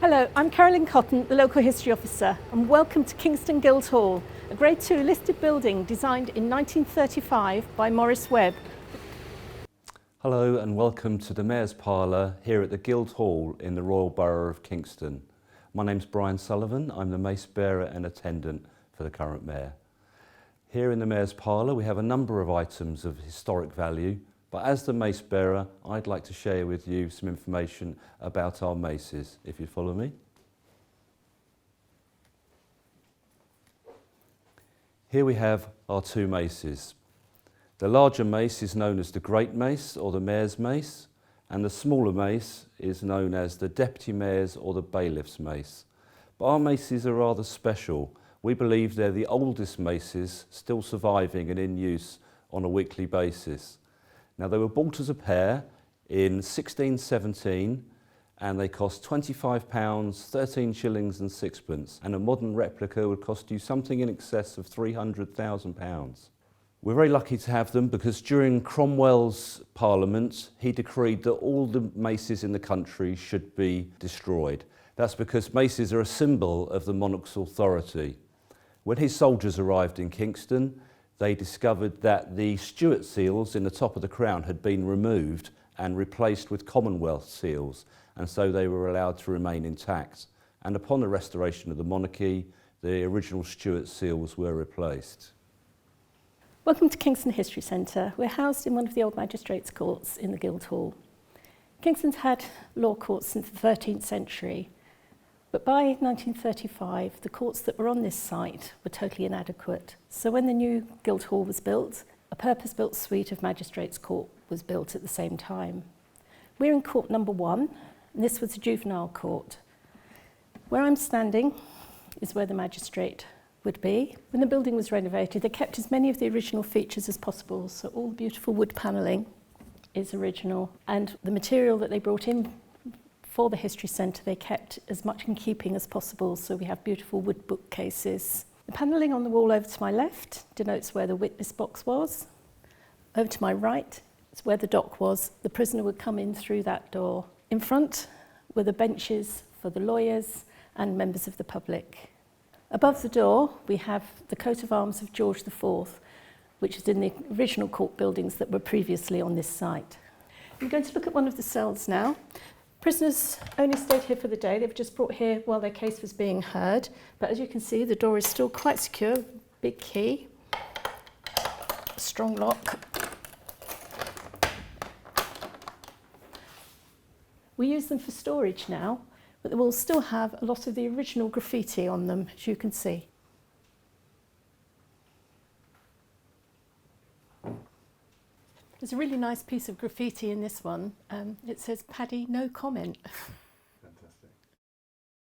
Hello, I'm Carolyn Cotton, the Local History Officer, and welcome to Kingston Guildhall, a Grade 2 listed building designed in 1935 by Maurice Webb. Hello and welcome to the Mayor's Parlour here at the Guildhall in the Royal Borough of Kingston. My name's Brian Sullivan, I'm the Mace Bearer and Attendant for the current Mayor. Here in the Mayor's Parlour we have a number of items of historic value, but as the Mace Bearer I'd like to share with you some information about our maces, if you follow me. Here we have our two maces. The larger mace is known as the Great Mace or the Mayor's Mace, and the smaller mace is known as the Deputy Mayor's or the Bailiff's Mace. But our maces are rather special. We believe they're the oldest maces still surviving and in use on a weekly basis. Now they were bought as a pair in 1617 and they cost £25, 13 shillings and sixpence, and a modern replica would cost you something in excess of £300,000. We're very lucky to have them because during Cromwell's Parliament he decreed that all the maces in the country should be destroyed. That's because maces are a symbol of the monarch's authority. When his soldiers arrived in Kingston, they discovered that the Stuart seals in the top of the crown had been removed and replaced with Commonwealth seals, and so they were allowed to remain intact. And upon the restoration of the monarchy, the original Stuart seals were replaced. Welcome to Kingston History Centre. We're housed in one of the old magistrates' courts in the Guildhall. Kingston's had law courts since the 13th century, but by 1935 the courts that were on this site were totally inadequate. So when the new Guildhall was built, a purpose-built suite of magistrates' court was built at the same time. We're in court number 1, and this was a juvenile court. Where I'm standing is where the magistrate would be. When the building was renovated, they kept as many of the original features as possible, so all the beautiful wood panelling is original, and the material that they brought in for the History Centre they kept as much in keeping as possible, so we have beautiful wood bookcases. The panelling on the wall over to my left denotes where the witness box was. Over to my right is where the dock was. The prisoner would come in through that door. In front were the benches for the lawyers and members of the public. Above the door we have the coat of arms of George IV, which is in the original court buildings that were previously on this site. I'm going to look at one of the cells now. Prisoners only stayed here for the day. They were just brought here while their case was being heard, but as you can see the door is still quite secure. Big key, strong lock. We use them for storage now, but they will still have a lot of the original graffiti on them, as you can see. There's a really nice piece of graffiti in this one. It says, "Paddy, no comment."